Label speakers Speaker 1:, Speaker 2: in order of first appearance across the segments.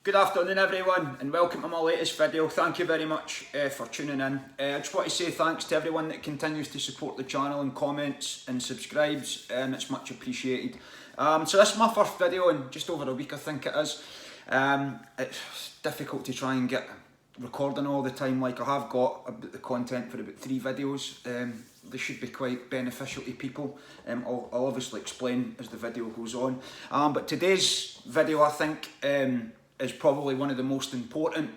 Speaker 1: Good afternoon everyone and welcome to my latest video. Thank you very much for tuning in. I just want to say thanks to everyone that continues to support the channel and comments and subscribes. It's much appreciated. So this is my first video in just over a week, I think it is. It's difficult to try and get recording all the time like I have got the content for about 3 videos. They should be quite beneficial to people. I'll obviously explain as the video goes on. But today's video I think is probably one of the most important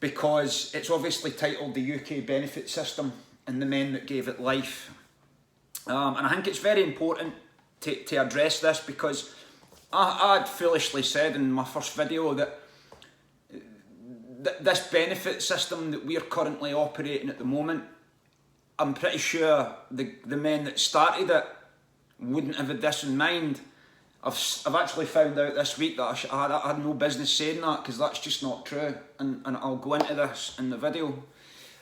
Speaker 1: because it's obviously titled The UK Benefit System and the Men That Gave It Life. And I think it's very important to address this because I'd foolishly said in my first video that this benefit system that we're currently operating at the moment, I'm pretty sure the men that started it wouldn't have had this in mind. I've actually found out this week that I had no business saying that because that's just not true, and I'll go into this in the video.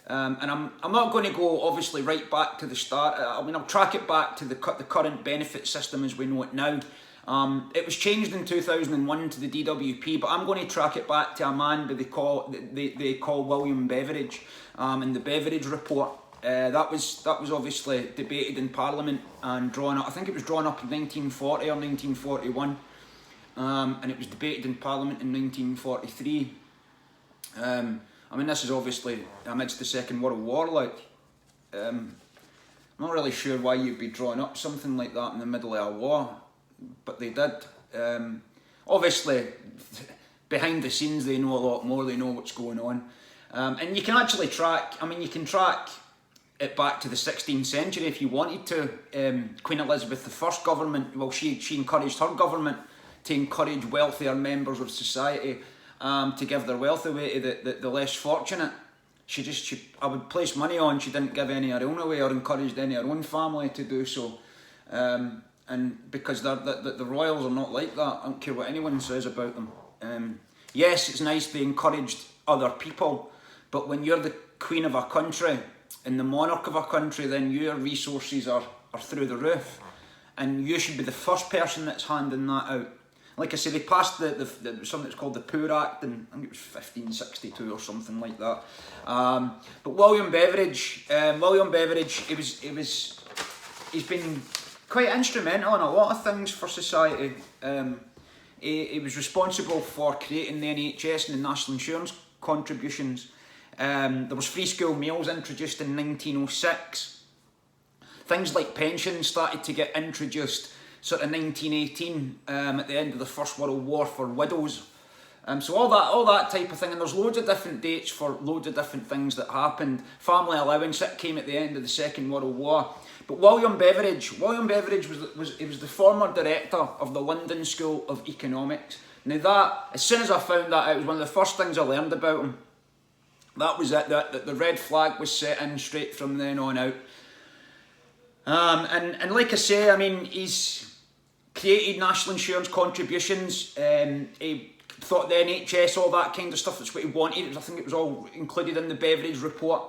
Speaker 1: And I'm not going to go obviously right back to the start. I mean, I'll track it back to the current benefit system as we know it now. It was changed in 2001 to the DWP, but I'm going to track it back to a man that they call William Beveridge, and the Beveridge report. That was obviously debated in Parliament and drawn up. I think it was drawn up in 1940 or 1941, and it was debated in Parliament in 1943. I mean, this is obviously amidst the Second World War. Like, I'm not really sure why you'd be drawing up something like that in the middle of a war, but they did. Obviously, behind the scenes, they know a lot more. They know what's going on, and you can actually track. I mean, you can track it back to the 16th century if you wanted to. Queen Elizabeth I's government, well, she encouraged her government to encourage wealthier members of society to give their wealth away to the less fortunate. I would place money on she didn't give any of her own away or encouraged any of her own family to do so. And because the royals are not like that, I don't care what anyone says about them. Yes, it's nice they encouraged other people, but when you're the queen of a country and the monarch of a country, then your resources are through the roof, and you should be the first person that's handing that out. Like I say, they passed something that's called the Poor Act in, I think it was 1562 or something like that. But William Beveridge, he's been quite instrumental in a lot of things for society. He was responsible for creating the NHS and the National Insurance contributions. There was free school meals introduced in 1906. Things like pensions started to get introduced sort of 1918 at the end of the First World War for widows. So all that type of thing, and there's loads of different dates for loads of different things that happened. Family allowance, that came at the end of the Second World War. But William Beveridge was the former director of the London School of Economics. Now that, as soon as I found that out, it was one of the first things I learned about him. That was it, that the red flag was set in straight from then on out. And like I say, I mean, he's created national insurance contributions. He thought the NHS, all that kind of stuff, that's what he wanted. I think it was all included in the Beveridge report.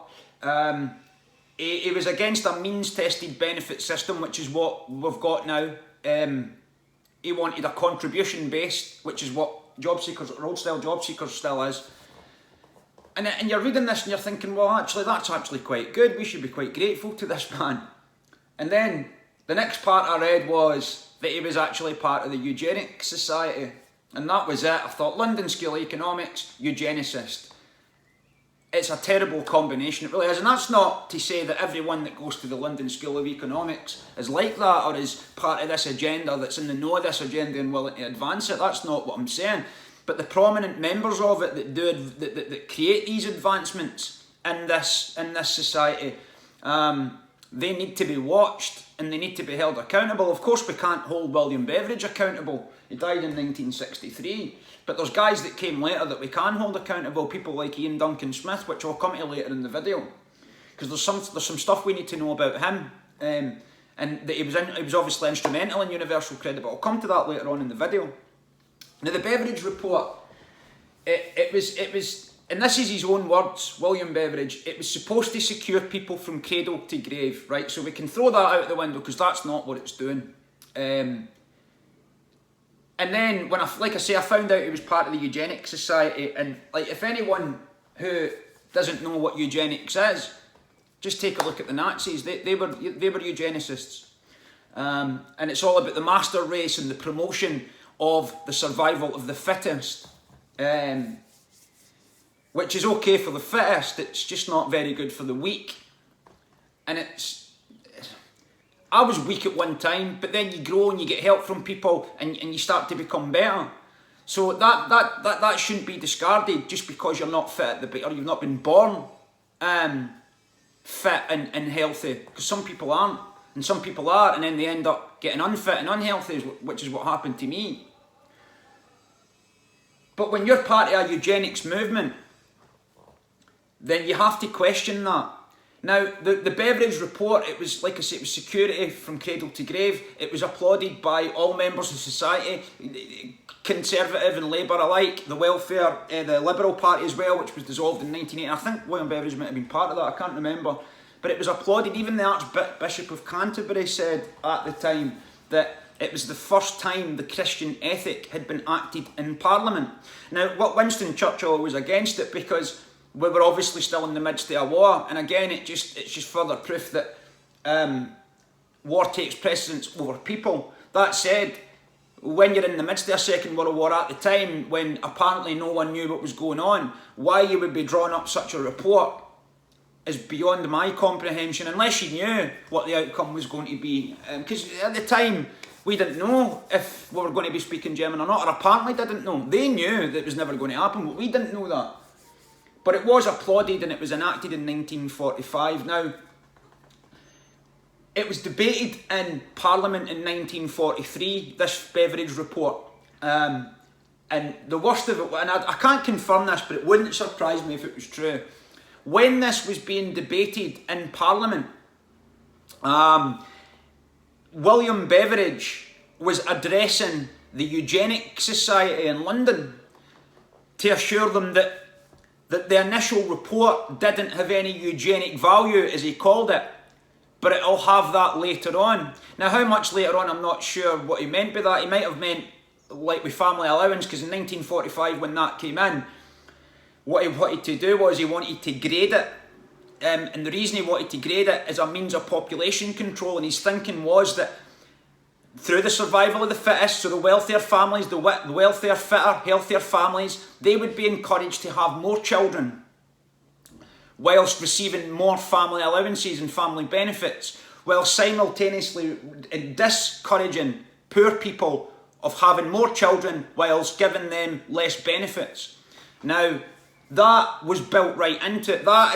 Speaker 1: He was against a means-tested benefit system, which is what we've got now. He wanted a contribution-based, which is what old-style job seekers still is. And you're reading this and you're thinking, well, actually, that's actually quite good. We should be quite grateful to this man. And then the next part I read was that he was actually part of the Eugenics Society. And that was it. I thought, London School of Economics, eugenicist. It's a terrible combination, it really is. And that's not to say that everyone that goes to the London School of Economics is like that or is part of this agenda, that's in the know of this agenda and willing to advance it. That's not what I'm saying. But the prominent members of it that create these advancements in this society, they need to be watched and they need to be held accountable. Of course, we can't hold William Beveridge accountable. He died in 1963. But there's guys that came later that we can hold accountable, people like Duncan Smith, which I'll come to later in the video. Because there's some stuff we need to know about him. And that he was obviously instrumental in universal credit, but I'll come to that later on in the video. Now the Beveridge report, it was, and this is his own words, William Beveridge, it was supposed to secure people from cradle to grave, right? So we can throw that out the window because that's not what it's doing. And then when I found out he was part of the Eugenics Society, and like if anyone who doesn't know what eugenics is, just take a look at the Nazis. They were eugenicists, and it's all about the master race and the promotion of the survival of the fittest, which is okay for the fittest. It's just not very good for the weak. And I was weak at one time, but then you grow and you get help from people and you start to become better. So that shouldn't be discarded just because you're not fit or you've not been born fit and healthy. Because some people aren't, and some people are, and then they end up getting unfit and unhealthy, which is what happened to me. But when you're part of a eugenics movement, then you have to question that. Now, the Beveridge report, it was, like I said, it was security from cradle to grave. It was applauded by all members of society, Conservative and Labour alike, the welfare, the Liberal Party as well, which was dissolved in 1980. I think William Beveridge might have been part of that, I can't remember. But it was applauded. Even the Archbishop of Canterbury said at the time that it was the first time the Christian ethic had been acted in Parliament. Now, what Winston Churchill was against it because we were obviously still in the midst of a war, and again, it's just further proof that war takes precedence over people. That said, when you're in the midst of a Second World War at the time, when apparently no one knew what was going on, why you would be drawing up such a report is beyond my comprehension, unless you knew what the outcome was going to be. Because at the time, we didn't know if we were going to be speaking German or not, or apparently didn't know. They knew that it was never going to happen, but we didn't know that. But it was applauded and it was enacted in 1945. Now, it was debated in Parliament in 1943, this Beveridge report. And the worst of it, and I can't confirm this, but it wouldn't surprise me if it was true. When this was being debated in Parliament, William Beveridge was addressing the Eugenics Society in London to assure them that the initial report didn't have any eugenic value, as he called it, but it'll have that later on. Now, how much later on, I'm not sure what he meant by that. He might have meant, like with family allowance, because in 1945, when that came in, what he wanted to do was he wanted to grade it. And the reason he wanted to grade it is a means of population control, and his thinking was that through the survival of the fittest, so the wealthier families, the wealthier, fitter, healthier families, they would be encouraged to have more children whilst receiving more family allowances and family benefits, while simultaneously discouraging poor people of having more children whilst giving them less benefits. Now, that was built right into it. That's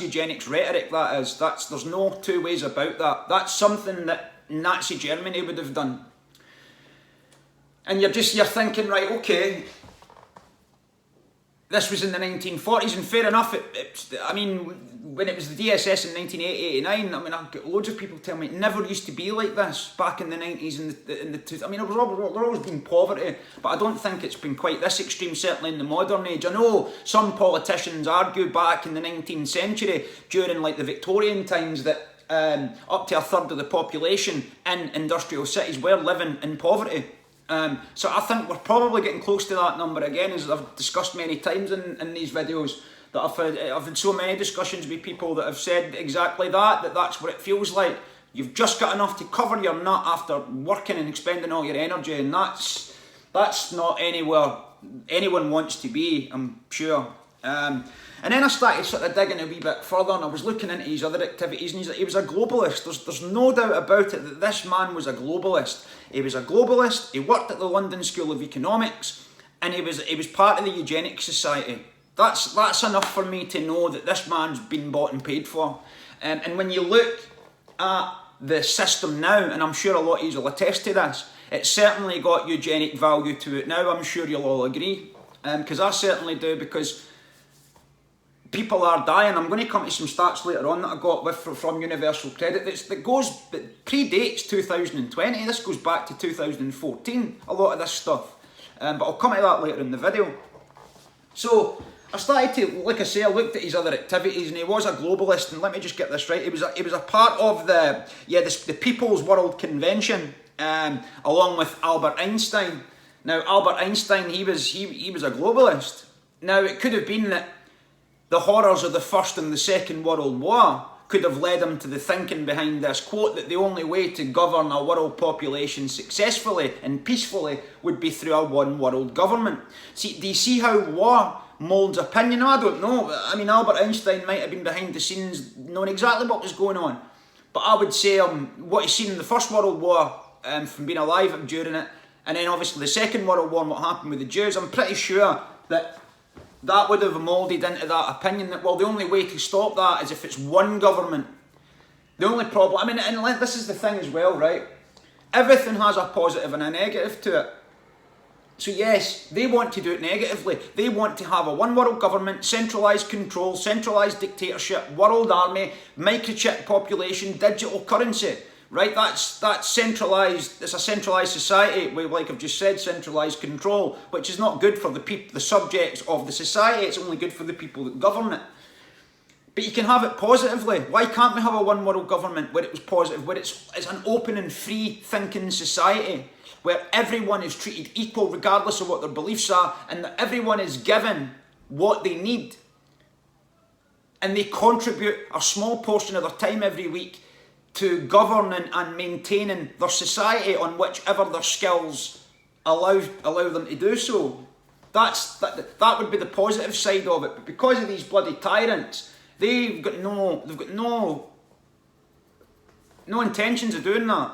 Speaker 1: eugenics rhetoric. There's no two ways about that. That's something that Nazi Germany would have done. And you're thinking, right, okay, this was in the 1940s, and fair enough. I mean, when it was the DSS in 1989, I mean, I've got loads of people tell me it never used to be like this back in the 90s and the 2000s. I mean, there's always been poverty, but I don't think it's been quite this extreme, certainly in the modern age. I know some politicians argue back in the 19th century, during like the Victorian times, that up to a third of the population in industrial cities were living in poverty. So I think we're probably getting close to that number again, as I've discussed many times in these videos. That I've had so many discussions with people that have said exactly that's what it feels like. You've just got enough to cover your nut after working and expending all your energy, and that's not anywhere anyone wants to be, I'm sure. And then I started sort of digging a wee bit further, and I was looking into his other activities, and he was a globalist. There's no doubt about it that this man was a globalist. He was a globalist, he worked at the London School of Economics, and he was part of the Eugenics Society. That's enough for me to know that this man's been bought and paid for. And when you look at the system now, and I'm sure a lot of you will attest to this, it's certainly got eugenic value to it now. I'm sure you'll all agree, because I certainly do, because people are dying. I'm going to come to some stats later on that I got from Universal Credit that predates 2020. This goes back to 2014, a lot of this stuff. But I'll come to that later in the video. So I started to, like I say, I looked at his other activities, and he was a globalist. And let me just get this right. He was a part of the People's World Convention along with Albert Einstein. Now, Albert Einstein, he was a globalist. Now, it could have been that the horrors of the First and the Second World War could have led him to the thinking behind this quote that the only way to govern a world population successfully and peacefully would be through a one world government. See, do you see how war moulds opinion? I don't know. I mean, Albert Einstein might have been behind the scenes knowing exactly what was going on. But I would say what he's seen in the First World War, from being alive during it, and then obviously the Second World War and what happened with the Jews, I'm pretty sure that would have moulded into that opinion that, well, the only way to stop that is if it's one government. The only problem, I mean, and this is the thing as well, right? Everything has a positive and a negative to it. So yes, they want to do it negatively. They want to have a one world government, centralised control, centralised dictatorship, world army, microchip population, digital currency. Right, that's centralised. It's a centralised society, like I've just said, centralised control, which is not good for the subjects of the society. It's only good for the people that govern it. But you can have it positively. Why can't we have a one world government where it was positive, where it's an open and free thinking society, where everyone is treated equal regardless of what their beliefs are, and that everyone is given what they need, and they contribute a small portion of their time every week to governing and maintaining their society on whichever their skills allow them to do so. That would be the positive side of it. But because of these bloody tyrants, they've got no intentions of doing that.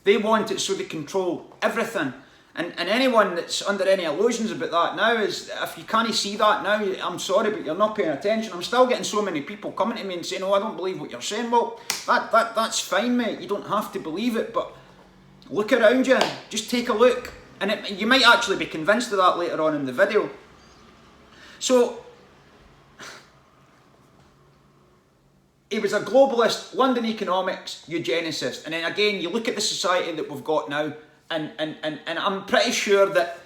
Speaker 1: They want it so they control everything. And anyone that's under any illusions about that now is, if you can't see that now, I'm sorry, but you're not paying attention. I'm still getting so many people coming to me and saying, oh, I don't believe what you're saying. Well, that's fine, mate. You don't have to believe it, but look around you. Just take a look. And you might actually be convinced of that later on in the video. So, he was a globalist, London economics, eugenicist. And then again, you look at the society that we've got now, and I'm pretty sure that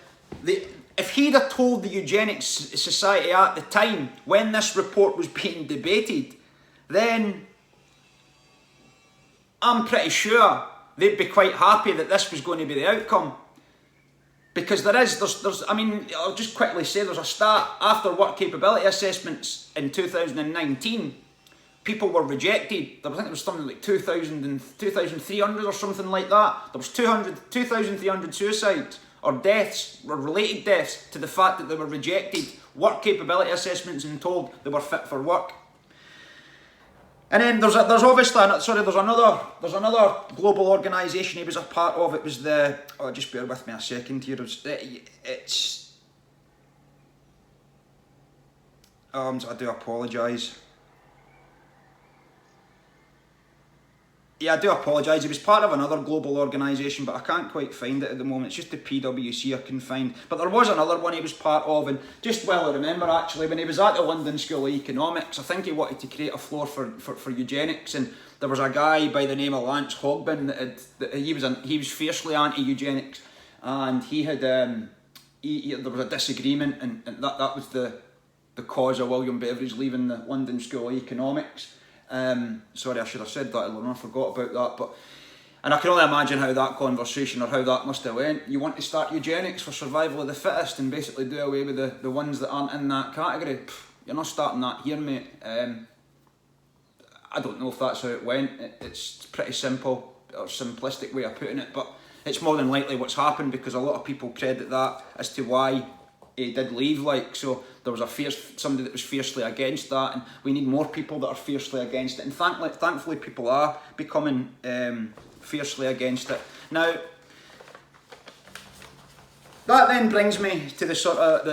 Speaker 1: if he'd have told the Eugenics Society at the time, when this report was being debated, then I'm pretty sure they'd be quite happy that this was going to be the outcome. Because I mean, I'll just quickly say there's a stat, after work capability assessments in 2019, people were rejected. I think there was something like 2,300 or something like that. There was 2,300 suicides or deaths, or related deaths, to the fact that they were rejected work capability assessments and told they were fit for work. And then there's another global organisation he was a part of. It was just bear with me a second here. I do apologise. Yeah, I do apologise. He was part of another global organisation, but I can't quite find it at the moment. It's just the PwC I can find. But there was another one he was part of, and just well I remember actually, when he was at the London School of Economics, I think he wanted to create a floor for eugenics, and there was a guy by the name of Lance Hogbin he was fiercely anti-eugenics, and there was a disagreement, and that was the cause of William Beveridge leaving the London School of Economics. Sorry, I should have said that earlier, I forgot about that. And I can only imagine how that conversation, or how that must have went. You want to start eugenics for survival of the fittest and basically do away with the ones that aren't in that category. You're not starting that here, mate. I don't know if that's how it went. It's pretty simple, or simplistic way of putting it, but it's more than likely what's happened, because a lot of people credit that as to why he did leave. So there was somebody that was fiercely against that, and we need more people that are fiercely against it, and thankfully people are becoming fiercely against it. Now, that then brings me to the sort of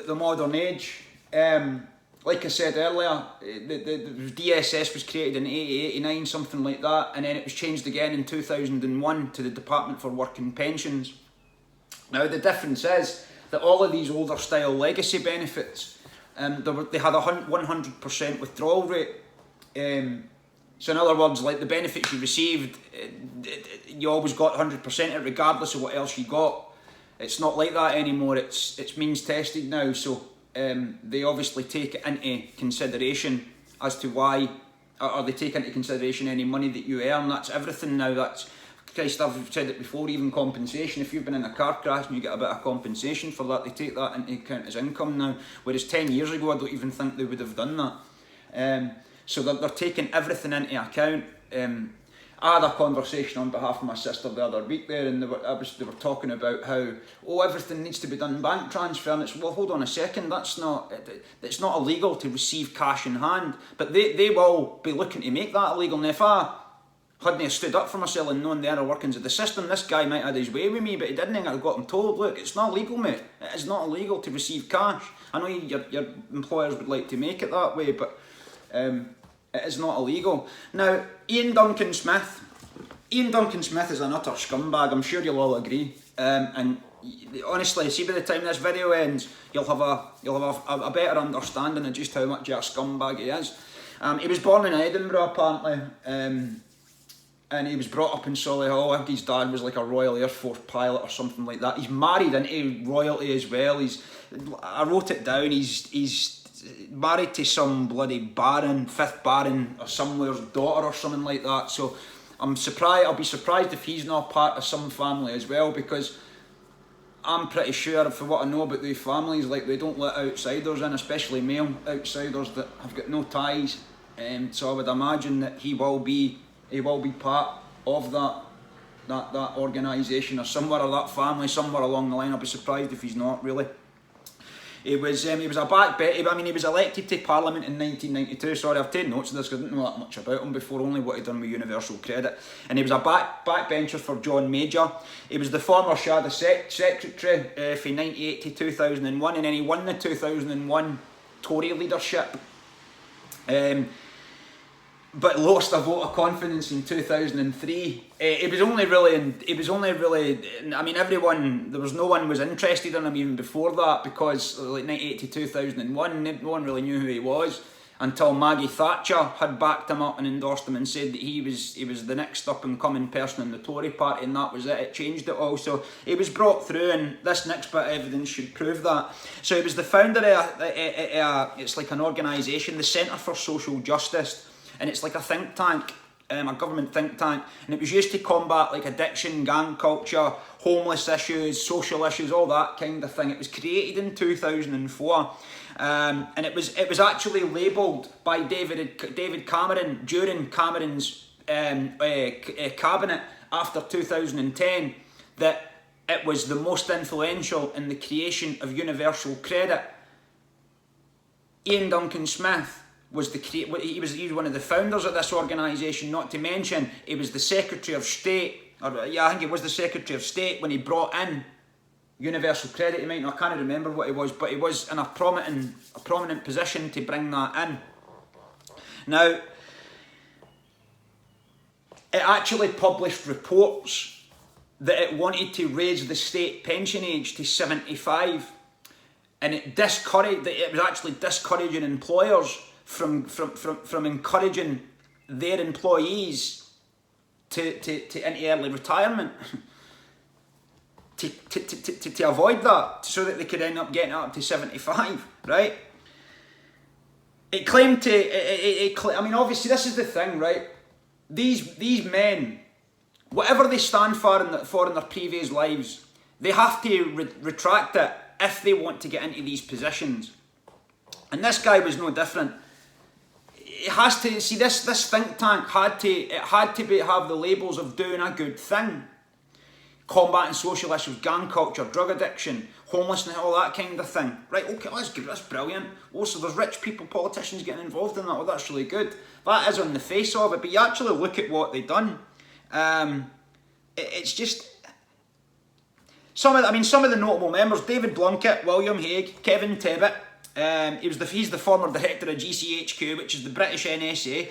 Speaker 1: the modern age. Like I said earlier, the DSS was created in 88-89, something like that, and then it was changed again in 2001 to the Department for Work and Pensions. Now the difference is that all of these older style legacy benefits, they had a 100% withdrawal rate. So in other words, like the benefits you received, you always got 100% it regardless of what else you got. It's not like that anymore. It's means tested now. So they obviously take it into consideration as to why, or they take into consideration any money that you earn. That's everything now. Christ, I've said it before, even compensation. If you've been in a car crash and you get a bit of compensation for that, they take that into account as income now. Whereas 10 years ago, I don't even think they would have done that. So they're taking everything into account. I had a conversation on behalf of my sister the other week there, and they were talking about how, everything needs to be done bank transfer, and it's, well, hold on a second, it's not illegal to receive cash in hand, but they will be looking to make that illegal. And if I hadn't stood up for myself and known the inner workings of the system, this guy might have had his way with me, but he didn't. I got him told, look, it's not illegal, mate. It is not illegal to receive cash. I know your employers would like to make it that way, but it is not illegal. Now, Ian Duncan Smith is an utter scumbag, I'm sure you'll all agree. And honestly, see, by the time this video ends, you'll have a better understanding of just how much of a scumbag he is. He was born in Edinburgh, apparently, and he was brought up in Solihull. I think his dad was like a Royal Air Force pilot or something like that. He's married into royalty as well. I wrote it down, he's married to some bloody baron, 5th baron or somewhere's daughter or something like that. So I'll be surprised if he's not part of some family as well, because I'm pretty sure, for what I know about the families, like, they don't let outsiders in, especially male outsiders that have got no ties. So I would imagine that he will be part of that organisation or somewhere, or that family somewhere along the line. I'll be surprised if he's not, really. He was a backbencher. I mean, he was elected to Parliament in 1992. Sorry, I've taken notes of this because I didn't know that much about him before, only what he'd done with Universal Credit. And he was a backbencher for John Major. He was the former Shadow Secretary from 1998 to 2001, and then he won the 2001 Tory leadership. But lost a vote of confidence in 2003. It was only really. I mean, there was no one was interested in him even before that, because like 1980 to 2001, no one really knew who he was until Maggie Thatcher had backed him up and endorsed him and said that he was the next up and coming person in the Tory party, and that was it. It changed it all. So he was brought through, and this next bit of evidence should prove that. So he was the founder of it's like an organisation, the Centre for Social Justice. And it's like a think tank, a government think tank, and it was used to combat like addiction, gang culture, homeless issues, social issues, all that kind of thing. It was created in 2004, and it was actually labelled by David Cameron during Cameron's cabinet after 2010 that it was the most influential in the creation of universal credit. Ian Duncan Smith was he was one of the founders of this organisation, not to mention he was the Secretary of State, I think he was the Secretary of State when he brought in universal credit. I can't remember what he was, but he was in a prominent position to bring that in. Now, it actually published reports that it wanted to raise the state pension age to 75, and it was actually discouraging employers from encouraging their employees to into early retirement to avoid that, so that they could end up getting up to 75, right? It claimed I mean, obviously this is the thing, right? These men, whatever they stand for in their previous lives, they have to retract it if they want to get into these positions. And this guy was no different. It has to see this think tank had to have the labels of doing a good thing, combating social issues, gang culture, drug addiction, homelessness, all that kind of thing. Right? Okay, that's brilliant. Also, there's rich people, politicians getting involved in that. Well, that's really good. That is on the face of it, but you actually look at what they've done. It's just some of the notable members: David Blunkett, William Hague, Kevin Tebbit. He's the former director of GCHQ, which is the British NSA.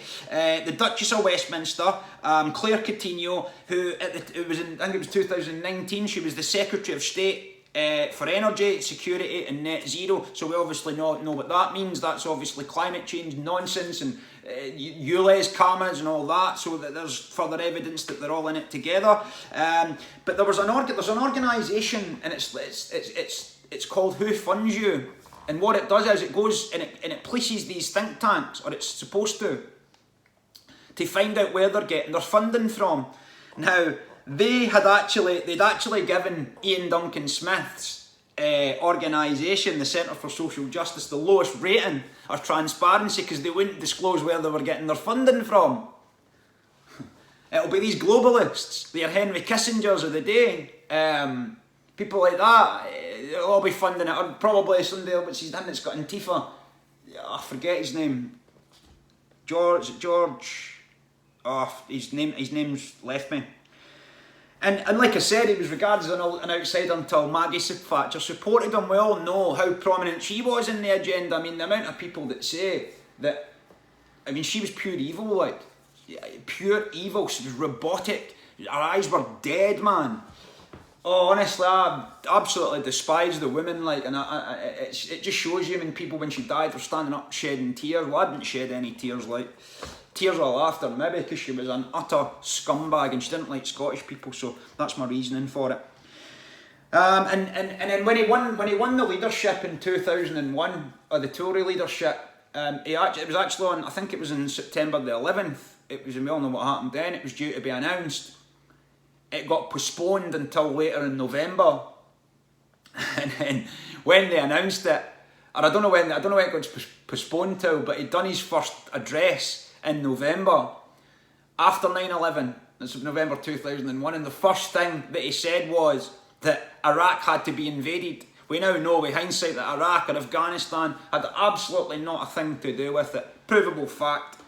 Speaker 1: The Duchess of Westminster, Claire Coutinho, who I think it was 2019, she was the Secretary of State for Energy, Security and Net Zero. So we obviously know what that means. That's obviously climate change nonsense and ULEZ cameras and all that. So that there's further evidence that they're all in it together. But there's an organisation, and it's called Who Funds You. And what it does is it goes and it polices these think tanks, or it's supposed to find out where they're getting their funding from. Now, they'd actually given Ian Duncan Smith's organisation, the Centre for Social Justice, the lowest rating of transparency because they wouldn't disclose where they were getting their funding from. It'll be these globalists, the Henry Kissingers of the day, people like that. They'll all be funding it, or probably somebody else. He's done. It's got Antifa. I forget his name. George. Oh, his name's left me. And like I said, he was regarded as an outsider until Maggie Thatcher supported him. We all know how prominent she was in the agenda. I mean, the amount of people that say that, I mean, she was pure evil, like, pure evil. She was robotic. Her eyes were dead, man. Oh, honestly, I absolutely despise the woman, like, and it just shows you when people, when she died, were standing up shedding tears. Well, I didn't shed any tears, like, tears of laughter, maybe because she was an utter scumbag and she didn't like Scottish people, so that's my reasoning for it. And then when he won the leadership in 2001, or the Tory leadership, it was actually on, I think it was in September the 11th. It was, we all know what happened then. It was due to be announced. It got postponed until later in November, and then when they announced it, or I don't know when it got postponed to, but he'd done his first address in November after 9/11. This was November 2001, and the first thing that he said was that Iraq had to be invaded. We now know with hindsight that Iraq or Afghanistan had absolutely not a thing to do with it. Provable fact.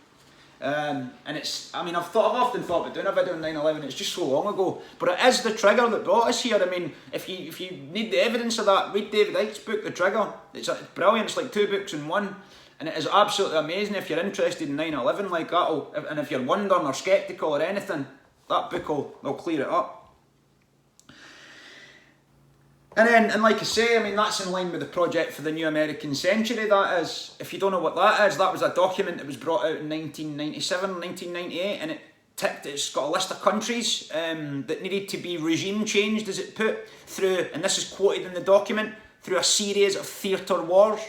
Speaker 1: And it's, I mean, I've often thought about doing a video on 9/11, it's just so long ago, but it is the trigger that brought us here. I mean, if you need the evidence of that, read David Icke's book, The Trigger. It's brilliant, it's like 2 books in one, and it is absolutely amazing. If you're interested in 9/11 like that, and if you're wondering or sceptical or anything, that book will clear it up. And like I say, I mean, that's in line with the Project for the New American Century, that is. If you don't know what that is, that was a document that was brought out in 1997, 1998, and it's got a list of countries that needed to be regime changed, as it put, through, and this is quoted in the document, through a series of theatre wars,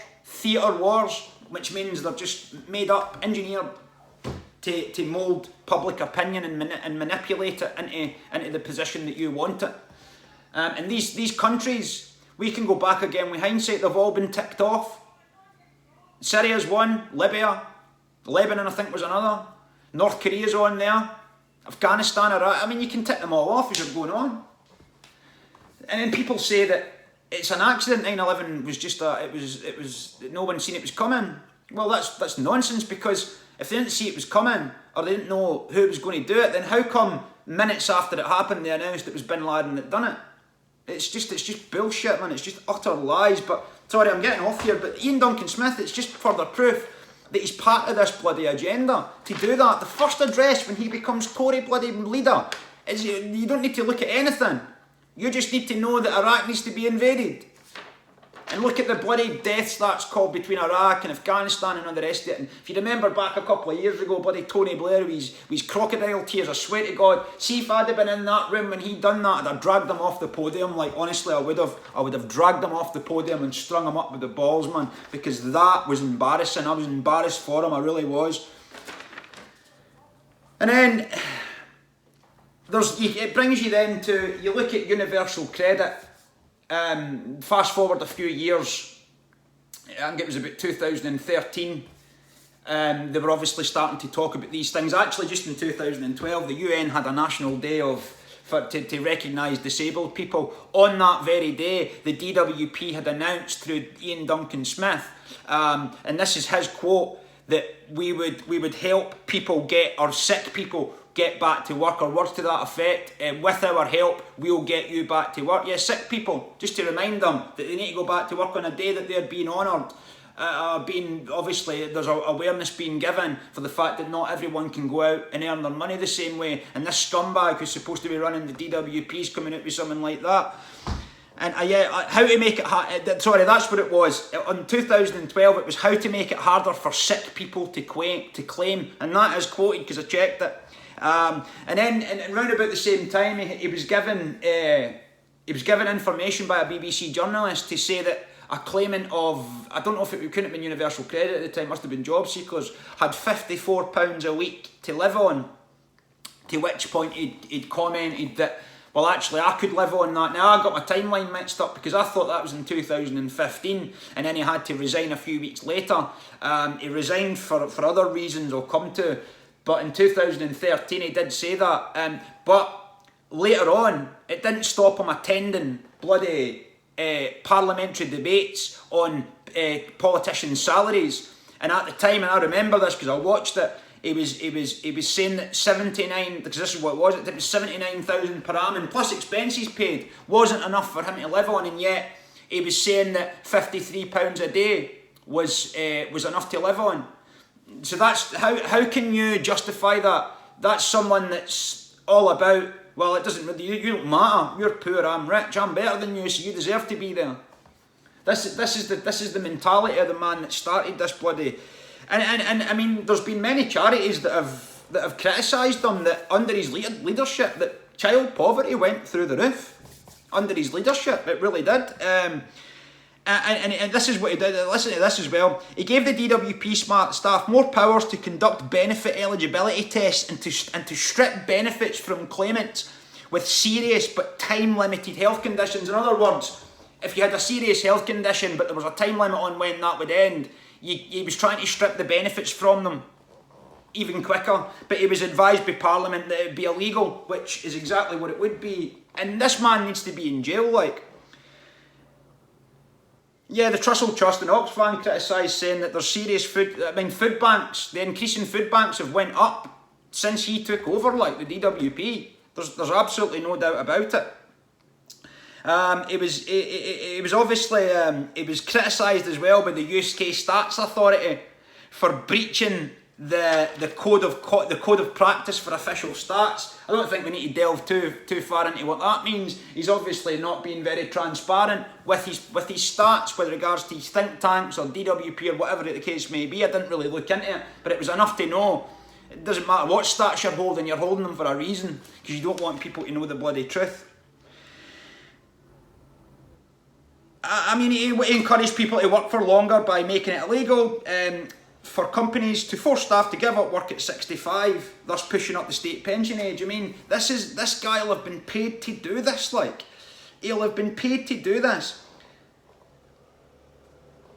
Speaker 1: which means they're just made up, engineered to mould public opinion and manipulate it into the position that you want it. And these countries, we can go back again with hindsight, they've all been ticked off. Syria's one, Libya, Lebanon I think was another, North Korea's on there, Afghanistan, Iraq. I mean, you can tick them all off as you're going on. And then people say that it's an accident, 9/11 was just it was no one seen it was coming. Well, that's nonsense, because if they didn't see it was coming, or they didn't know who was going to do it, then how come minutes after it happened they announced it was Bin Laden that done it? It's just bullshit, man. It's just utter lies. But sorry, I'm getting off here. But Ian Duncan Smith, it's just further proof that he's part of this bloody agenda. To do that, the first address when he becomes Tory bloody leader is you don't need to look at anything. You just need to know that Iraq needs to be invaded. And look at the bloody deaths that's called between Iraq and Afghanistan and all the rest of it. And if you remember back a couple of years ago, bloody Tony Blair with his crocodile tears, I swear to God, see if I'd have been in that room when he done that, I'd have dragged him off the podium. Like, honestly, I would have dragged him off the podium and strung him up with the balls, man, because that was embarrassing. I was embarrassed for him, I really was. And then it brings you then to, you look at universal credit. Fast forward a few years, I think it was about 2013, they were obviously starting to talk about these things. Actually, just in 2012, the UN had a national day to recognise disabled people. On that very day, the DWP had announced through Ian Duncan Smith, and this is his quote, that we would help people sick people get back to work, or words to that effect. With our help, we'll get you back to work. Yeah, sick people, just to remind them that they need to go back to work on a day that they're being honoured. Obviously, there's awareness being given for the fact that not everyone can go out and earn their money the same way. And this scumbag who's supposed to be running the DWP is coming out with something like that. And how to make it hard. Sorry, that's what it was. In 2012, it was how to make it harder for sick people to claim. And that is quoted because I checked it. And then, around about the same time, he was given information by a BBC journalist to say that a claimant of, I don't know if it couldn't have been universal credit at the time, must have been job seekers, had £54 a week to live on. To which point he'd commented that, well, actually, I could live on that. Now, I got my timeline mixed up because I thought that was in 2015, and then he had to resign a few weeks later. He resigned for other reasons I'll come to, but in 2013 he did say that. But later on, it didn't stop him attending bloody parliamentary debates on politicians' salaries. And at the time, and I remember this because I watched it, he was saying that 79, because this is what it was 79,000 per annum plus expenses paid wasn't enough for him to live on, and yet he was saying that £53 a day was enough to live on. So that's how can you justify that? That's someone that's all about, well, it doesn't really, you don't matter. You're poor, I'm rich, I'm better than you, so you deserve to be there. This is the mentality of the man that started this bloody. And I mean, there's been many charities that have criticised him that under his leadership, that child poverty went through the roof under his leadership. It really did. And this is what he did. Listen to this as well. He gave the DWP staff more powers to conduct benefit eligibility tests and to strip benefits from claimants with serious but time-limited health conditions. In other words, if you had a serious health condition but there was a time limit on when that would end, he was trying to strip the benefits from them even quicker, but he was advised by Parliament that it would be illegal, which is exactly what it would be. And this man needs to be in jail, like. Yeah, the Trussell Trust and Oxfam criticised, saying that there's serious food banks, the increase in food banks have went up since he took over, like the DWP. There's absolutely no doubt about it. It was obviously it was criticised as well by the UK Stats Authority for breaching the code of practice for official stats. I don't think we need to delve too far into what that means. He's obviously not being very transparent with his stats with regards to his think tanks or DWP or whatever the case may be. I didn't really look into it, but it was enough to know. It doesn't matter what stats you're holding them for a reason, because you don't want people to know the bloody truth. I mean, he encouraged people to work for longer by making it illegal for companies to force staff to give up work at 65, thus pushing up the state pension age. I mean, this guy will have been paid to do this, like. He'll have been paid to do this.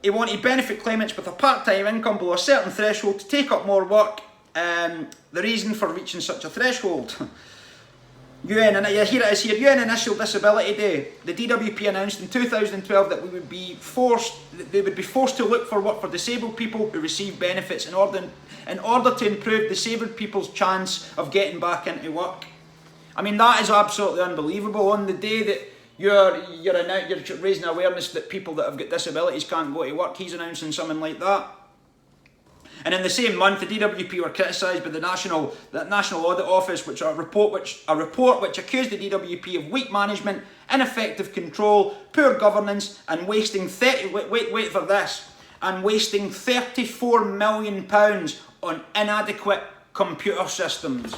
Speaker 1: He wanted benefit claimants with a part-time income below a certain threshold to take up more work. The reason for reaching such a threshold. Here it is here. UN Initial Disability Day. The DWP announced in 2012 that they would be forced to look for work for disabled people who receive benefits in order to improve disabled people's chance of getting back into work. I mean, that is absolutely unbelievable. On the day that you're raising awareness that people that have got disabilities can't go to work, he's announcing something like that. And in the same month, the DWP were criticised by the National Audit Office, a report which accused the DWP of weak management, ineffective control, poor governance, and wasting wasting £34 million on inadequate computer systems.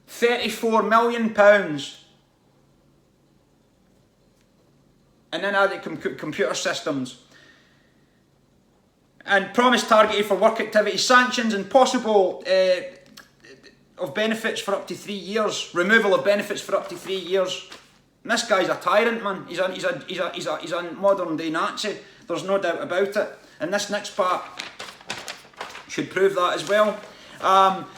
Speaker 1: £34 million in inadequate computer systems. And promise targeted for work activity sanctions and possible of benefits for up to 3 years. Removal of benefits for up to 3 years. And this guy's a tyrant, man. He's a modern day Nazi. There's no doubt about it. And this next part should prove that as well.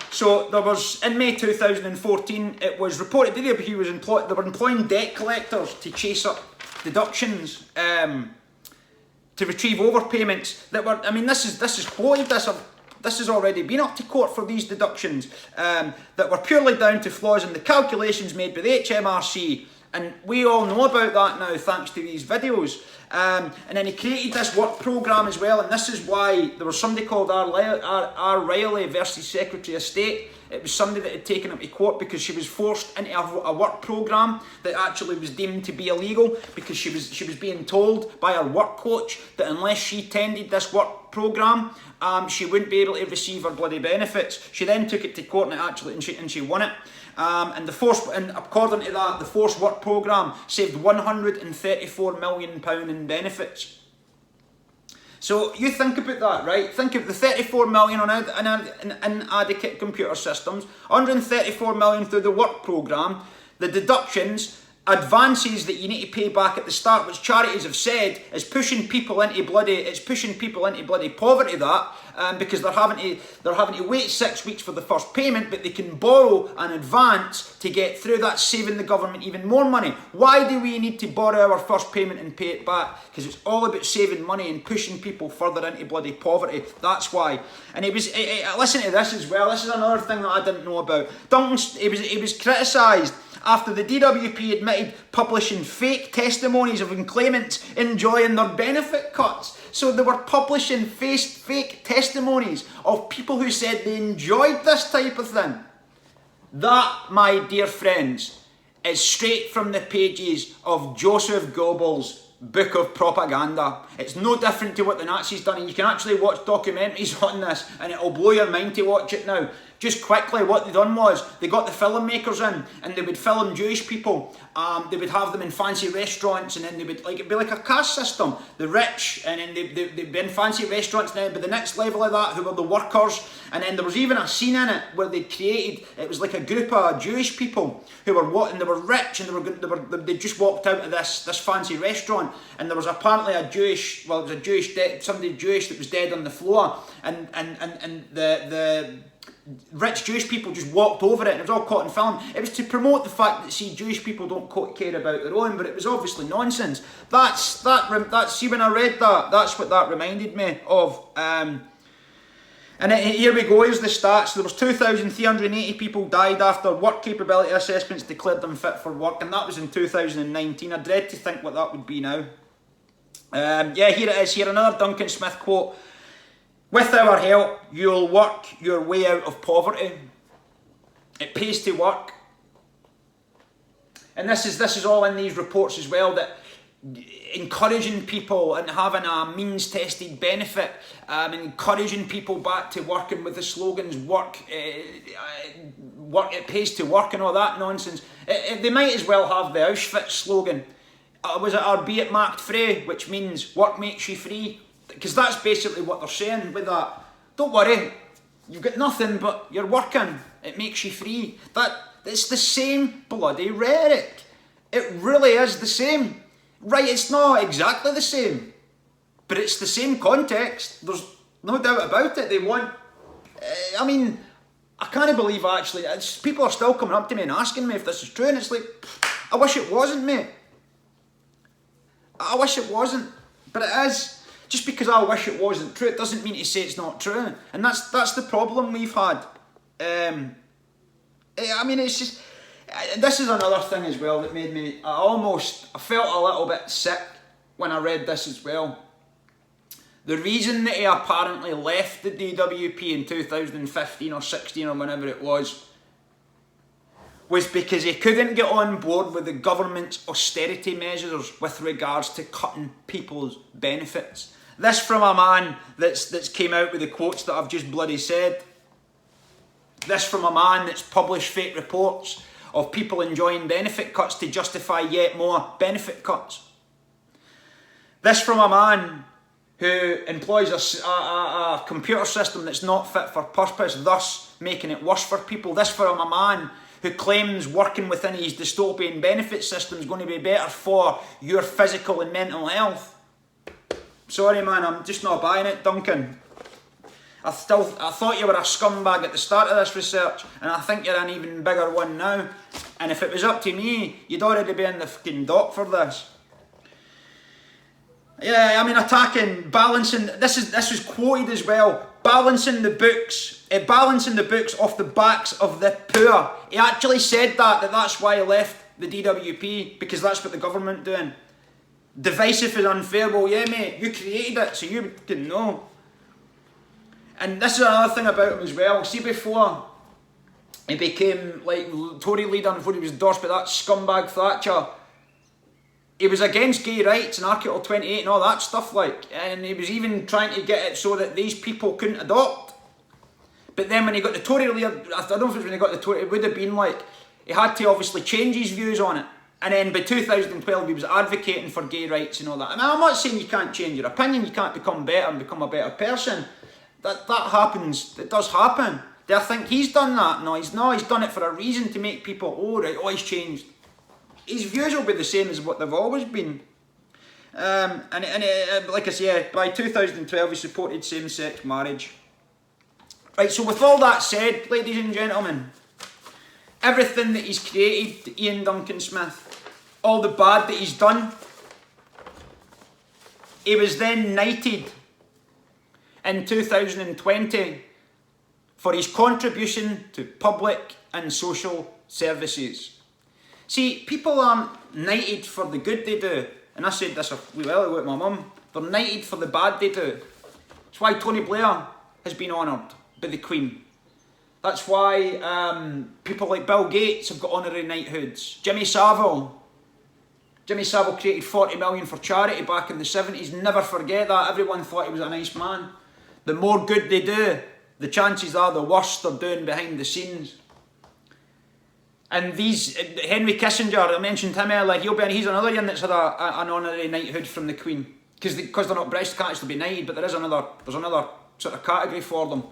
Speaker 1: So there was, in May 2014, it was reported that they were employing debt collectors to chase up deductions. To retrieve overpayments that were, I mean, this is quoted. This has already been up to court for these deductions that were purely down to flaws in the calculations made by the HMRC, and we all know about that now thanks to these videos. And then he created this work programme as well, and this is why there was somebody called R. Riley versus Secretary of State. It was somebody that had taken him to court because she was forced into a work programme that actually was deemed to be illegal, because she was being told by her work coach that unless she tended this work programme, she wouldn't be able to receive her bloody benefits. She then took it to court and she won it. And according to that, the forced work programme saved £134 million in benefits. So you think about that, right? Think of the 34 million on inadequate computer systems, 134 million through the work programme, the deductions, advances that you need to pay back at the start, which charities have said is pushing people into bloody poverty. Because they're having to wait 6 weeks for the first payment, but they can borrow an advance to get through. That's saving the government even more money. Why do we need to borrow our first payment and pay it back? Because it's all about saving money and pushing people further into bloody poverty. That's why. And listen to this as well. This is another thing that I didn't know about. Duncan, he was criticised after the DWP admitted publishing fake testimonies of claimants enjoying their benefit cuts. So they were publishing fake testimonies of people who said they enjoyed this type of thing. That, my dear friends, is straight from the pages of Joseph Goebbels' book of propaganda. It's no different to what the Nazis done, and you can actually watch documentaries on this and it'll blow your mind to watch it now. Just quickly, what they done was they got the filmmakers in and they would film Jewish people. They would have them in fancy restaurants, and then they would it'd be like a caste system. The rich, and then they'd be in fancy restaurants, and then but the next level of that, who were the workers. And then there was even a scene in it where they created, it was like a group of Jewish people who were and they were rich, and they just walked out of this fancy restaurant, and there was apparently somebody Jewish that was dead on the floor, and the rich Jewish people just walked over it, and it was all caught in film. It was to promote the fact that, see, Jewish people don't care about their own, but it was obviously nonsense. See, when I read that, that's what that reminded me of. Here we go, here's the stats. There was 2,380 people died after work capability assessments declared them fit for work, and that was in 2019. I dread to think what that would be now. Here it is, here another Duncan Smith quote. With our help, you'll work your way out of poverty. It pays to work. And this is all in these reports as well, that encouraging people and having a means-tested benefit, encouraging people back to working with the slogans, work, it pays to work and all that nonsense. They might as well have the Auschwitz slogan. Was it albeit marked free, which means work makes you free? Because that's basically what they're saying with that. Don't worry, you've got nothing, but you're working. It makes you free. It's the same bloody rhetoric. It really is the same. Right, it's not exactly the same, but it's the same context. There's no doubt about it. They want... I can't believe actually, people are still coming up to me and asking me if this is true, and it's like, I wish it wasn't, mate. I wish it wasn't, but it is. Just because I wish it wasn't true, it doesn't mean to say it's not true. And that's the problem we've had. It's just... This is another thing as well that made me... I felt a little bit sick when I read this as well. The reason that he apparently left the DWP in 2015 or 16 or whenever it was because he couldn't get on board with the government's austerity measures with regards to cutting people's benefits. This from a man that's came out with the quotes that I've just bloody said. This from a man that's published fake reports of people enjoying benefit cuts to justify yet more benefit cuts. This from a man who employs a computer system that's not fit for purpose, thus making it worse for people. This from a man who claims working within his dystopian benefit system is going to be better for your physical and mental health. Sorry man, I'm just not buying it, Duncan. I thought you were a scumbag at the start of this research, and I think you're an even bigger one now. And if it was up to me, you'd already be in the fucking dock for this. Yeah, attacking, balancing, this was quoted as well, balancing the books off the backs of the poor. He actually said that's why he left the DWP, because that's what the government doing. Divisive and unfair. Well, yeah, mate, you created it, so you didn't know. And this is another thing about him as well. See, before he became Tory leader, before he was endorsed by that scumbag Thatcher, he was against gay rights and Article 28 and all that stuff, and he was even trying to get it so that these people couldn't adopt. But then when he got the Tory leader, I don't know if it was when he got the Tory, it would have been he had to obviously change his views on it. And then by 2012 he was advocating for gay rights and all that. And I'm not saying you can't change your opinion, you can't become better and become a better person. That happens, it does happen. Do I think he's done that? No, he's done it for a reason, to make people, he's changed. His views will be the same as what they've always been. Like I say, by 2012 he supported same-sex marriage. Right, so with all that said, ladies and gentlemen, everything that he's created, Ian Duncan Smith, all the bad that he's done, he was then knighted in 2020 for his contribution to public and social services. See, people aren't knighted for the good they do, and I said this a wee while ago with my mum, they're knighted for the bad they do. That's why Tony Blair has been honoured by the Queen. That's why people like Bill Gates have got honorary knighthoods. Jimmy Savile created 40 million for charity back in the 70s. Never forget that. Everyone thought he was a nice man. The more good they do, the chances are the worse they're doing behind the scenes. And these, Henry Kissinger, I mentioned him earlier, he's another one that's had an honorary knighthood from the Queen. Because they're not British, they can't actually be knighted, but there's another sort of category for them.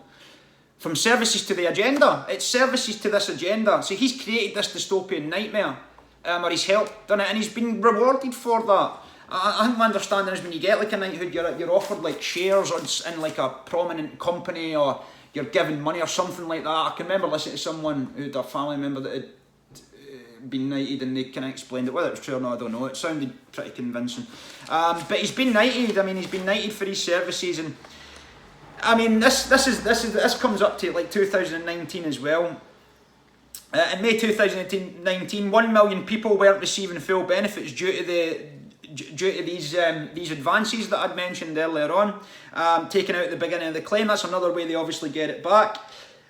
Speaker 1: From services to the agenda. It's services to this agenda. So he's created this dystopian nightmare, or he's helped done it, and he's been rewarded for that. I think my understanding is when you get like a knighthood, you're offered like shares in like a prominent company, or you're given money or something like that. I can remember listening to someone who had a family member that had been knighted, and they kind of explained it. Whether it's true or not, I don't know. It sounded pretty convincing. But he's been knighted. I mean, he's been knighted for his services, and I mean, this comes up to like 2019 as well. In May 2019, 1 million people weren't receiving full benefits due to these advances that I'd mentioned earlier on, taken out at the beginning of the claim. That's another way they obviously get it back.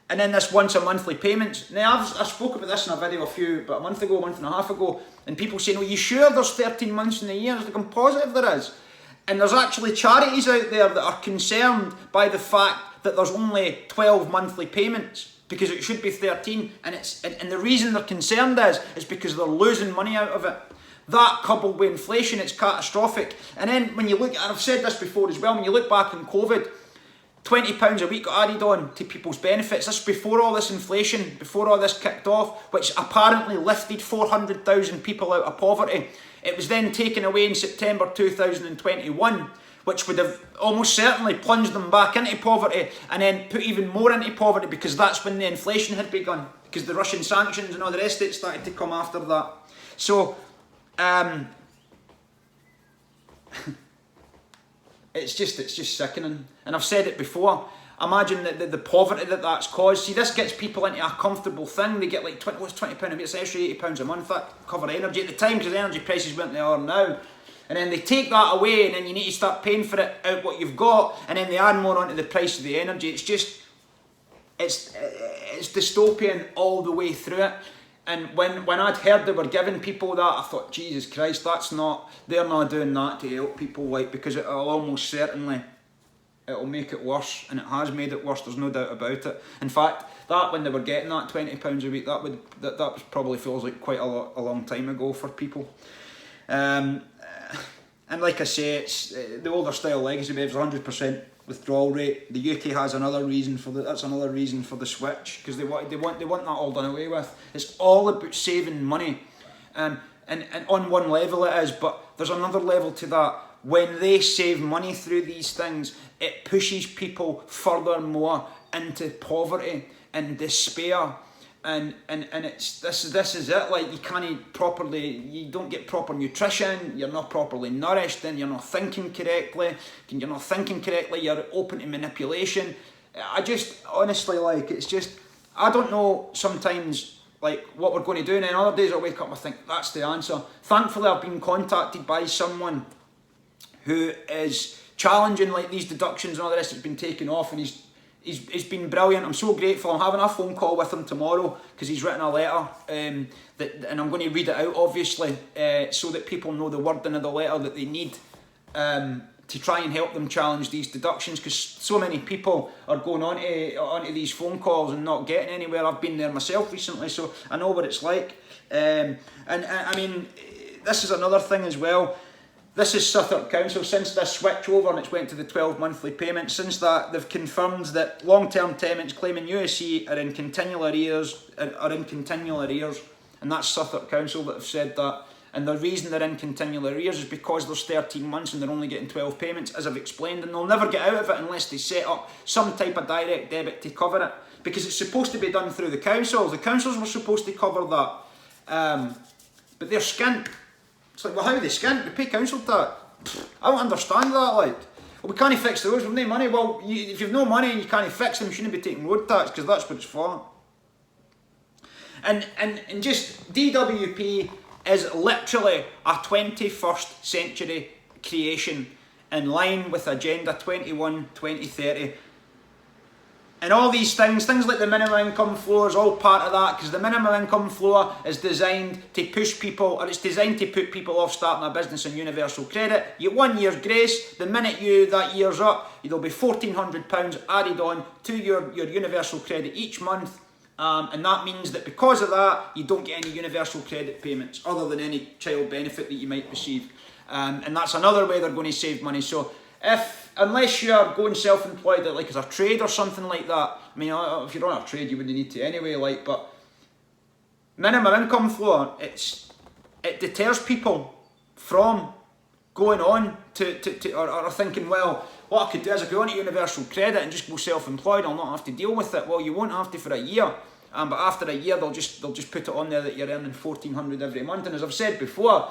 Speaker 1: And then this once a monthly payments. Now I spoke about this in a video about a month and a half ago, and people saying, "Well, you sure there's 13 months in the year?" Like, I'm positive there is. And there's actually charities out there that are concerned by the fact that there's only 12 monthly payments, because it should be 13, and the reason they're concerned is because they're losing money out of it. That coupled with inflation, it's catastrophic. And then when you look, and I've said this before as well, when you look back on COVID, £20 a week got added on to people's benefits. That's before all this inflation, before all this kicked off, which apparently lifted 400,000 people out of poverty. It was then taken away in September 2021, which would have almost certainly plunged them back into poverty, and then put even more into poverty, because that's when the inflation had begun, because the Russian sanctions and all the rest of it started to come after that. So, it's just sickening. And I've said it before. Imagine the poverty that's caused. See, this gets people into a comfortable thing. They get like £20 a week, it's an extra £80 a month. That cover energy at the time, because the energy prices weren't they are now. And then they take that away, and then you need to start paying for it out what you've got, and then they add more onto the price of the energy. It's just, it's dystopian all the way through it. And when I'd heard they were giving people that, I thought, Jesus Christ, they're not doing that to help people, like, because it'll almost certainly, it'll make it worse, and it has made it worse, there's no doubt about it. In fact, that when they were getting that £20 a week, that probably feels like quite a long time ago for people. And like I say, it's the older style legacy waves, 100% withdrawal rate. The UK has another reason for that's another reason for the switch, because they want that all done away with. It's all about saving money, and on one level it is, but there's another level to that. When they save money through these things, it pushes people furthermore into poverty and despair. And it's this is it. Like, you don't get proper nutrition. You're not properly nourished, and you're not thinking correctly. You're open to manipulation. I just honestly, like, it's just, I don't know sometimes, like, what we're going to do. And then other days I wake up and I think that's the answer. Thankfully, I've been contacted by someone who is challenging like these deductions and all the rest that's been taken off, and he's been brilliant. I'm so grateful. I'm having a phone call with him tomorrow, because he's written a letter, and I'm going to read it out, obviously, so that people know the wording of the letter that they need to try and help them challenge these deductions, because so many people are going onto these phone calls and not getting anywhere. I've been there myself recently, so I know what it's like. And I mean, this is another thing as well. This is Southwark Council. Since this switch over and it's went to the 12 monthly payments, since that they've confirmed that long-term tenants claiming USC are in continual arrears, and that's Southwark Council that have said that. And the reason they're in continual arrears is because there's 13 months and they're only getting 12 payments, as I've explained, and they'll never get out of it unless they set up some type of direct debit to cover it, because it's supposed to be done through the councils. The councils were supposed to cover that, but they're skint. It's like, well, how are they skint? They pay council tax. I don't understand that, like. Well, we can't fix the roads, we've no money. Well, if you've no money and you can't fix them, you shouldn't be taking road tax, because that's what it's for. And just DWP is literally a 21st century creation in line with Agenda 21 2030. And all these things like the minimum income floor is all part of that, because the minimum income floor is designed to push people, or it's designed to put people off starting a business on universal credit. You get 1 year's grace. The minute that year's up, there'll be £1,400 added on to your universal credit each month. And that means that because of that, you don't get any universal credit payments other than any child benefit that you might receive. And that's another way they're going to save money. So unless you're going self-employed, like as a trade or something like that, I mean, if you're on a trade, you wouldn't need to anyway, like, but minimum income floor, it deters people from going on or thinking, well, what I could do is I go on to universal credit and just go self-employed, I'll not have to deal with it. Well, you won't have to for a year, but after a year they'll just put it on there that you're earning $1,400 every month. And as I've said before,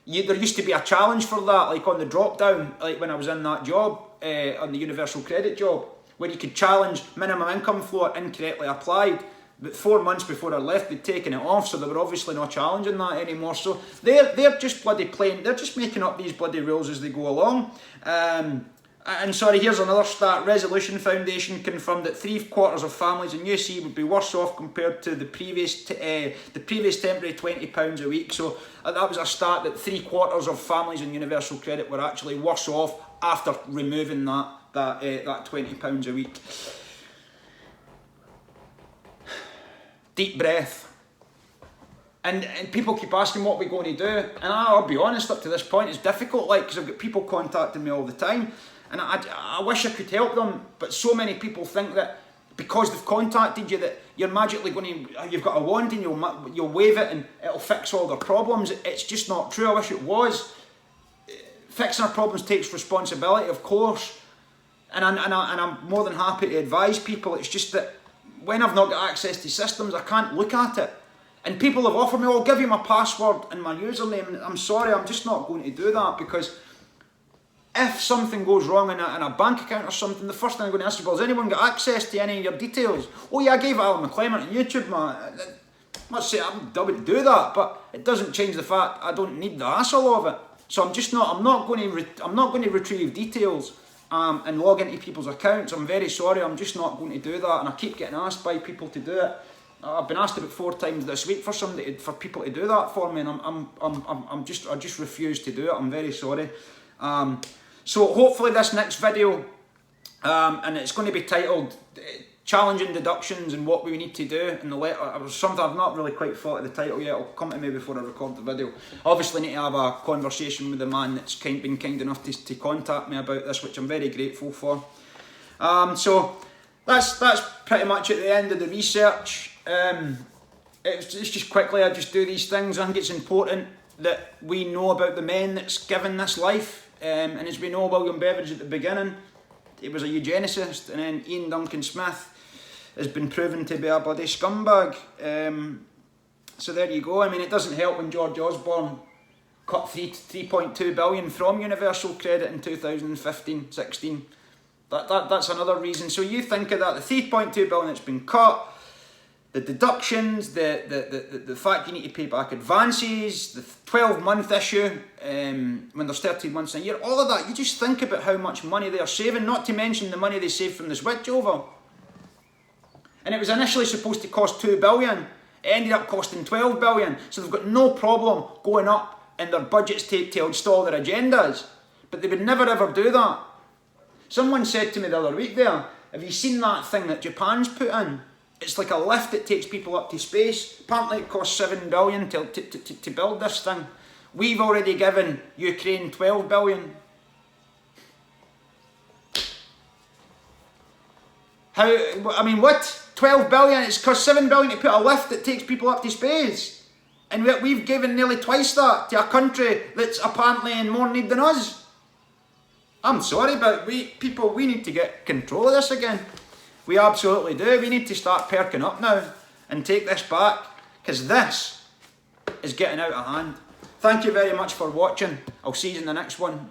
Speaker 1: there used to be a challenge for that, like on the drop down, like when I was in that job, on the universal credit job, where you could challenge minimum income floor incorrectly applied. But 4 months before I left, they'd taken it off, so they were obviously not challenging that anymore. So they're just bloody plain, they're just making up these bloody rules as they go along. And sorry, here's another stat. Resolution Foundation confirmed that 3/4 of families in UC would be worse off compared to the previous temporary £20 a week. So that was a stat that 3/4 of families in universal credit were actually worse off after removing that £20 a week. Deep breath. And people keep asking what we're going to do, and I'll be honest, up to this point it's difficult, like, because I've got people contacting me all the time, and I wish I could help them, but so many people think that because they've contacted you that you're magically you've got a wand and you'll wave it and it'll fix all their problems. It's just not true. I wish it was. Fixing our problems takes responsibility, of course, and I'm more than happy to advise people. It's just that when I've not got access to systems, I can't look at it. And people have offered me, I'll give you my password and my username, and I'm sorry, I'm just not going to do that, because if something goes wrong in a bank account or something, the first thing I'm going to ask you, well, has anyone got access to any of your details? Oh yeah, I gave Alan McClement on YouTube, man. I must say, I would do that, but it doesn't change the fact I don't need the hassle of it. So I'm not going to retrieve details and log into people's accounts. I'm very sorry, I'm just not going to do that, and I keep getting asked by people to do it. I've been asked about 4 times this week for people to do that for me, and I just refuse to do it. I'm very sorry. So hopefully this next video, and it's going to be titled "Challenging Deductions and What We Need to Do." In the letter, it was something I've not really quite thought of the title yet. It'll come to me before I record the video. I obviously need to have a conversation with the man that's been kind enough to contact me about this, which I'm very grateful for. So that's pretty much at the end of the research. It's just quickly, I just do these things. I think it's important that we know about the men that's given this life. And as we know, William Beveridge at the beginning, he was a eugenicist, and then Ian Duncan Smith has been proven to be a bloody scumbag. So there you go. I mean, it doesn't help when George Osborne cut 3.2 billion from universal credit in 2015-16. That's another reason. So you think of that, the 3.2 billion that's been cut, the deductions, the fact you need to pay back advances, the 12-month issue when there's 13 months in a year, all of that, you just think about how much money they are saving, not to mention the money they saved from the switch over. And it was initially supposed to cost 2 billion, it ended up costing 12 billion, so they've got no problem going up in their budgets to install their agendas, but they would never ever do that. Someone said to me the other week there, have you seen that thing that Japan's put in? It's like a lift that takes people up to space. Apparently it costs 7 billion to build this thing. We've already given Ukraine 12 billion. I mean, what? 12 billion? It's cost 7 billion to put a lift that takes people up to space. And we've given nearly twice that to a country that's apparently in more need than us. I'm sorry, but we need to get control of this again. We absolutely do. We need to start perking up now and take this back, because this is getting out of hand. Thank you very much for watching. I'll see you in the next one.